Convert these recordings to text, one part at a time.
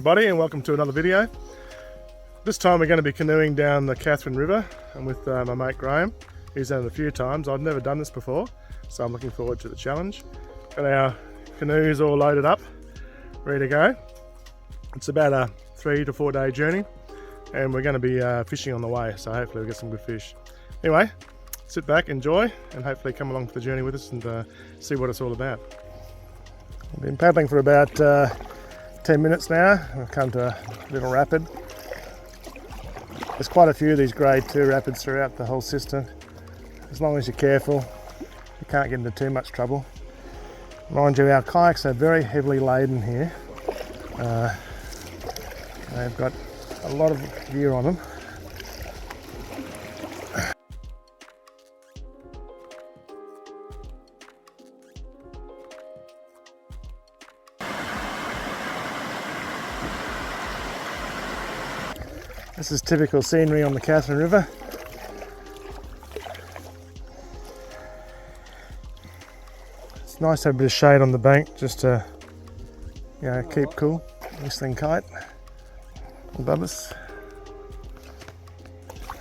everybody, and welcome to another video. This time we're going to be canoeing down the Katherine River. I'm with my mate Graham. He's done it a few times. I've never done this before, so I'm looking forward to the challenge. Got our canoes all loaded up, ready to go. It's about a 3 to 4 day journey, and we're going to be fishing on the way, so hopefully we'll get some good fish. Anyway, sit back, enjoy, and hopefully come along for the journey with us and see what it's all about. I've been paddling for about 10 minutes now. We've come to a little rapid. There's quite a few of these grade 2 rapids throughout the whole system. As long as you're careful, you can't get into too much trouble. Mind you, our kayaks are very heavily laden here. They've got a lot of gear on them. This is typical scenery on the Katherine River. It's nice to have a bit of shade on the bank just to, keep cool. Whistling kite above us.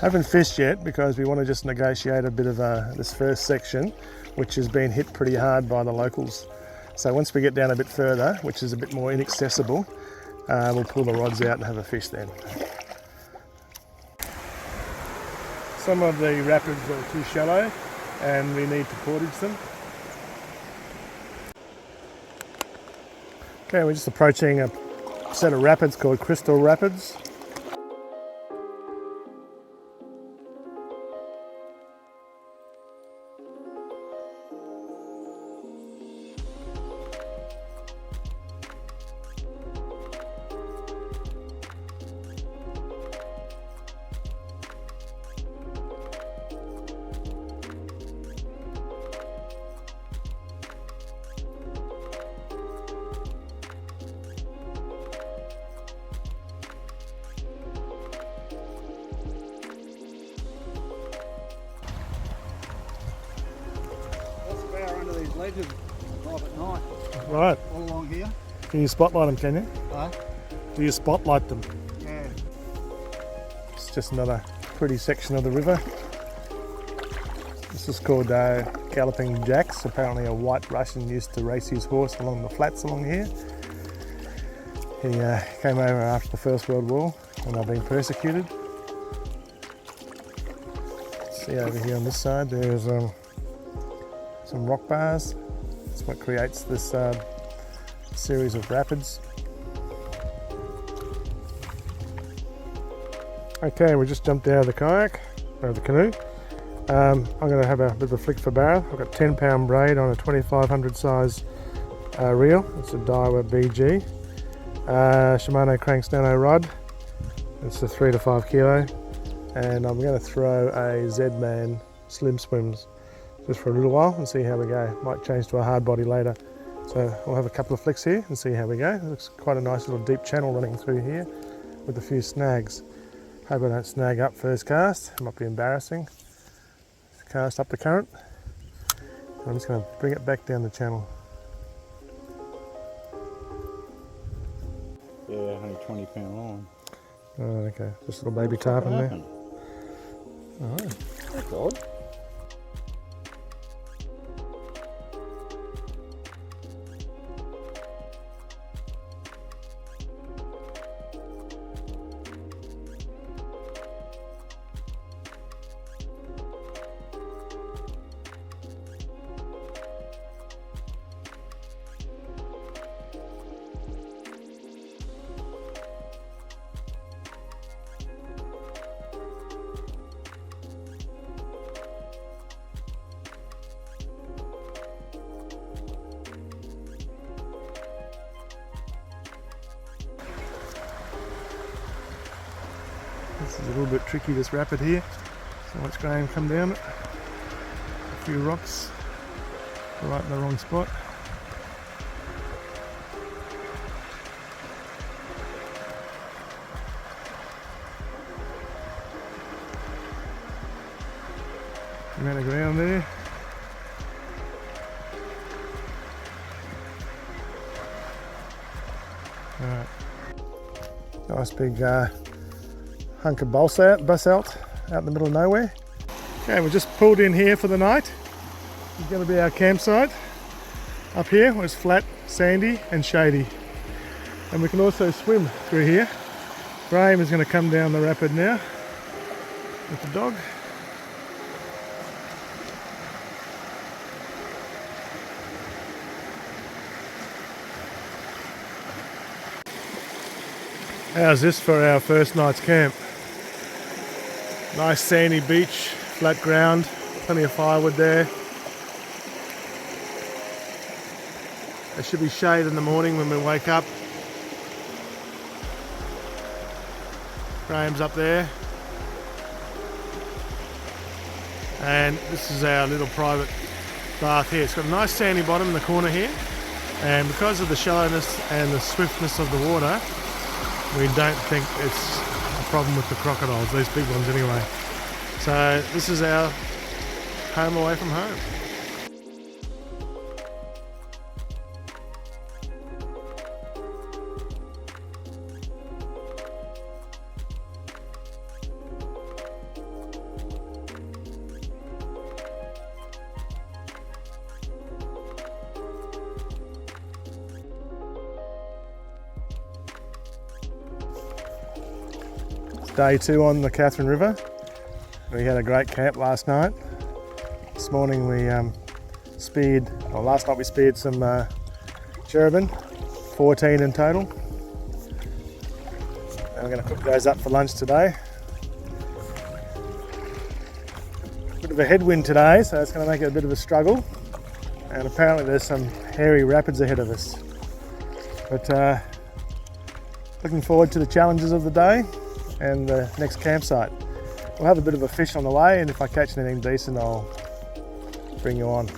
Haven't fished yet because we want to just negotiate a bit of this first section, which has been hit pretty hard by the locals. So once we get down a bit further, which is a bit more inaccessible, we'll pull the rods out and have a fish then. Some of the rapids are too shallow and we need to portage them. Okay, we're just approaching a set of rapids called Crystal Rapids. These ledges drive at night. Right. All along here. Can you spotlight them, can you? Huh? Do you spotlight them? Yeah. It's just another pretty section of the river. This is called Galloping Jacks. Apparently a white Russian used to race his horse along the flats along here. He came over after the First World War when they've been persecuted. See over here on this side there's some rock bars. That's what creates this series of rapids. Okay, we just jumped out of the kayak, or the canoe. I'm going to have a bit of a flick for barra. I've got 10-pound braid on a 2500 size reel. It's a Daiwa BG. Shimano crank nano rod. It's a 3 to 5 kilo. And I'm going to throw a Z-Man Slim Swims just for a little while and see how we go. Might change to a hard body later. So we'll have a couple of flicks here and see how we go. It looks quite a nice little deep channel running through here with a few snags. Hope I don't snag up first cast. It might be embarrassing. Just cast up the current. I'm just going to bring it back down the channel. Yeah, only 20-pound line. Oh, okay, just a little baby tarpon there. Oh, that's odd. this is a little bit tricky, this rapid here. So watch Graham come down it. A few rocks right in the wrong spot. Amount of ground there. Alright. Nice big hunk of basalt out in the middle of nowhere. Okay, we just pulled in here for the night. It's going to be our campsite. Up here was flat, sandy and shady. And we can also swim through here. Graham is going to come down the rapid now with the dog. How's this for our first night's camp? Nice sandy beach, flat ground, plenty of firewood there. There should be shade in the morning when we wake up. Graham's up there. And this is our little private bath here. It's got a nice sandy bottom in the corner here. And because of the shallowness and the swiftness of the water, we don't think it's a problem with the crocodiles, these big ones anyway. So this is our home away from home. Day 2 on the Katherine River. We had a great camp last night. This morning we last night we speared some cherubim, 14 in total. And we're going to cook those up for lunch today. Bit of a headwind today, so it's going to make it a bit of a struggle. And apparently there's some hairy rapids ahead of us. But looking forward to the challenges of the day and the next campsite. We'll have a bit of a fish on the way, and if I catch anything decent I'll bring you on.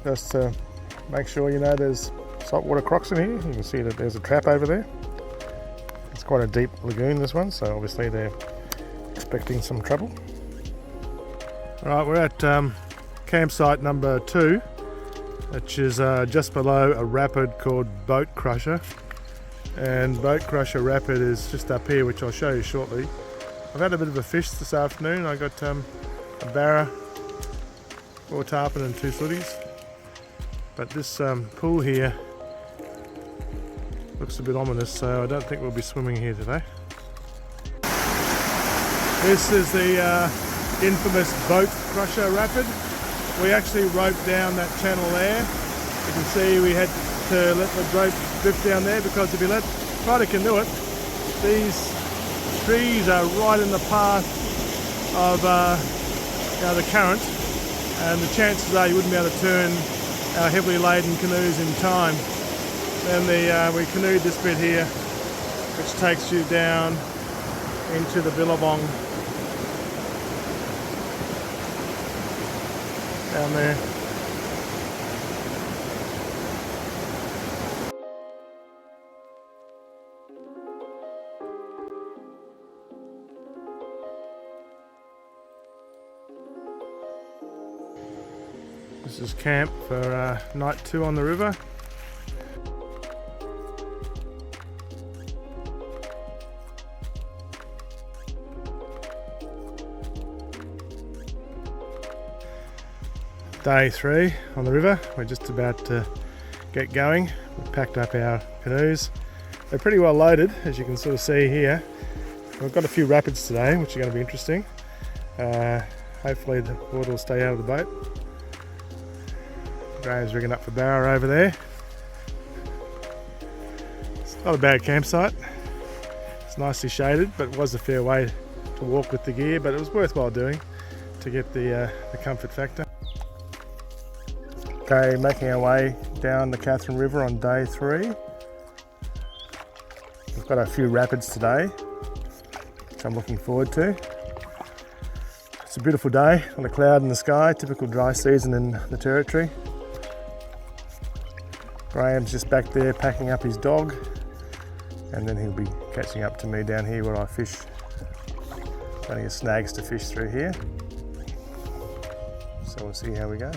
Just to make sure you know there's saltwater crocs in here. You can see that there's a trap over there. It's quite a deep lagoon, this one, so obviously they're expecting some trouble. Alright, we're at campsite number 2, which is just below a rapid called Boat Crusher. And Boat Crusher Rapid is just up here, which I'll show you shortly. I've had a bit of a fish this afternoon. I got a barra, 4 tarpon and 2 sooties. But this pool here looks a bit ominous, so I don't think we'll be swimming here today. This is the infamous Boat Crusher Rapid. We actually roped down that channel there. You can see we had to let the rope drift down there, because if you try to canoe it, these trees are right in the path of the current, and the chances are you wouldn't be able to turn our heavily laden canoes in time. Then we canoed this bit here, which takes you down into the billabong down there. This is camp for night 2 on the river. Day 3 on the river. We're just about to get going. We've packed up our canoes. They're pretty well loaded, as you can sort of see here. We've got a few rapids today, which are going to be interesting. Hopefully the water will stay out of the boat. Graham's rigging up for Barra over there. It's not a bad campsite. It's nicely shaded, but it was a fair way to walk with the gear, but it was worthwhile doing to get the comfort factor. Okay, making our way down the Katherine River on day 3. We've got a few rapids today, which I'm looking forward to. It's a beautiful day, not a cloud in the sky, typical dry season in the territory. Graham's just back there packing up his dog, and then he'll be catching up to me down here where I fish. Plenty of snags to fish through here, so we'll see how we go.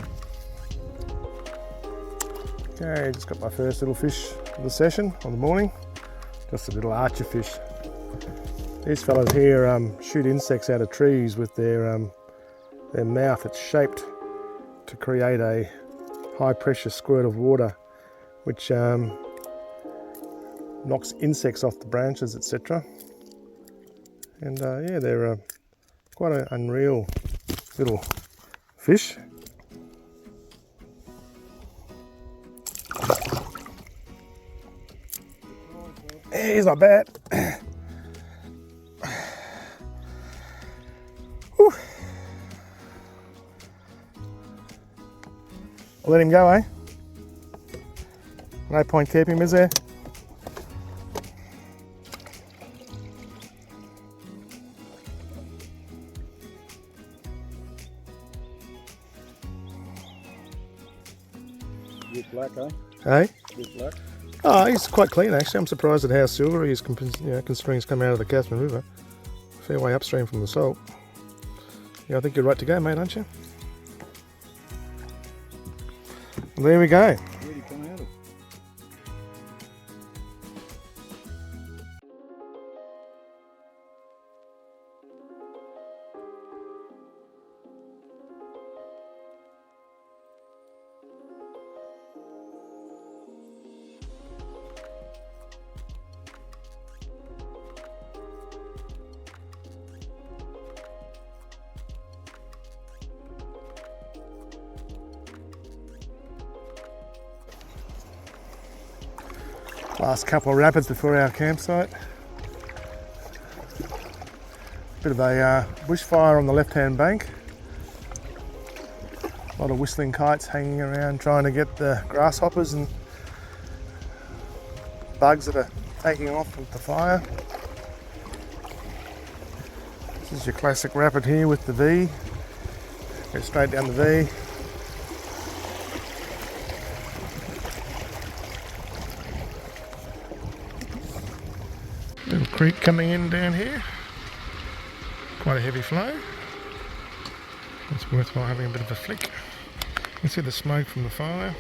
Okay, just got my first little fish of the session on the morning. Just a little archer fish. These fellows here shoot insects out of trees with their mouth. It's shaped to create a high pressure squirt of water, which knocks insects off the branches, etc. And yeah, they're quite an unreal little fish. He's not bad. Whew. I'll let him go, eh? No point keeping him, is there? Bit black, eh? Hey? Bit black. Oh, he's quite clean actually. I'm surprised at how silvery he is, considering he's come out of the Katherine River. Fair way upstream from the salt. Yeah, I think you're right to go, mate, aren't you? Well, there we go. Where'd he come out of? Last couple of rapids before our campsite. Bit of a bushfire on the left-hand bank. A lot of whistling kites hanging around trying to get the grasshoppers and bugs that are taking off with the fire. This is your classic rapid here with the V. Go straight down the V. Little creek coming in down here. Quite a heavy flow. It's worthwhile having a bit of a flick. You can see the smoke from the fire.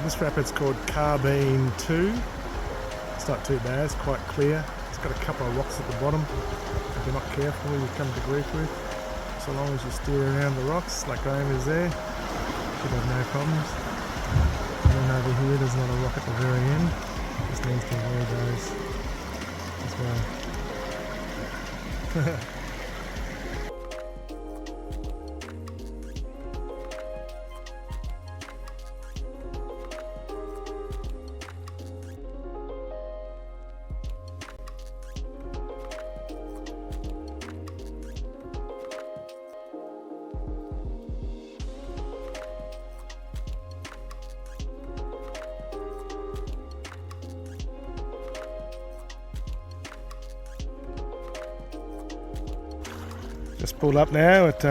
This rapid's called Carbine 2. It's not too bad, it's quite clear. It's got a couple of rocks at the bottom. If you're not careful, you come to grief with. So long as you steer around the rocks, like Graham is there, should have no problems. And then over here, there's not a rock at the very end. Just needs to avoid those as well. Just pulled up now at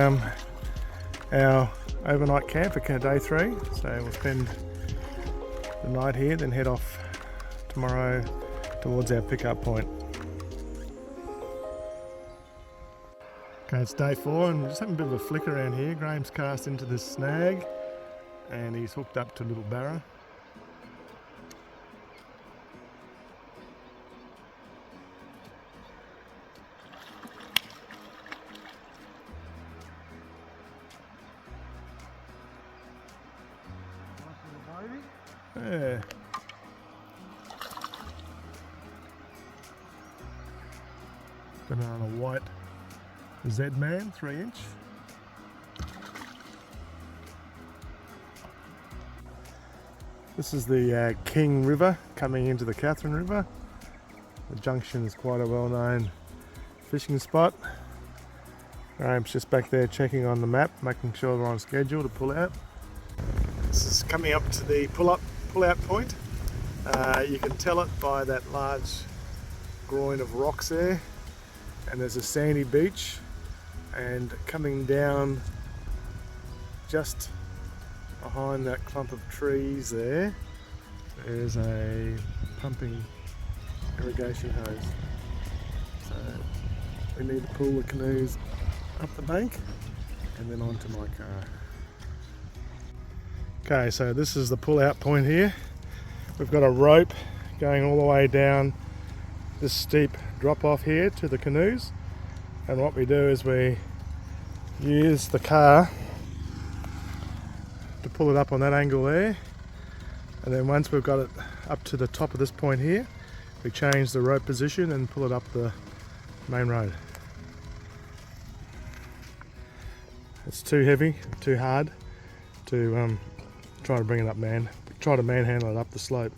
our overnight camp for day 3. So we'll spend the night here, then head off tomorrow towards our pickup point. Okay, it's day 4 and just having a bit of a flick around here. Graham's cast into this snag and he's hooked up to a little barra. Yeah. Got it on a white Z-Man 3-inch. This is the King River coming into the Katherine River. The junction is quite a well-known fishing spot. Graham's just back there checking on the map, making sure we're on schedule to pull out. This is coming up to the pull-out point. You can tell it by that large groin of rocks there, and there's a sandy beach, and coming down just behind that clump of trees there, there's a pumping irrigation hose. So we need to pull the canoes up the bank and then onto my car. Okay, so this is the pull-out point here. We've got a rope going all the way down this steep drop-off here to the canoes, and what we do is we use the car to pull it up on that angle there, and then once we've got it up to the top of this point here, we change the rope position and pull it up the main road. It's too heavy, too hard to try to bring it up try to manhandle it up the slope.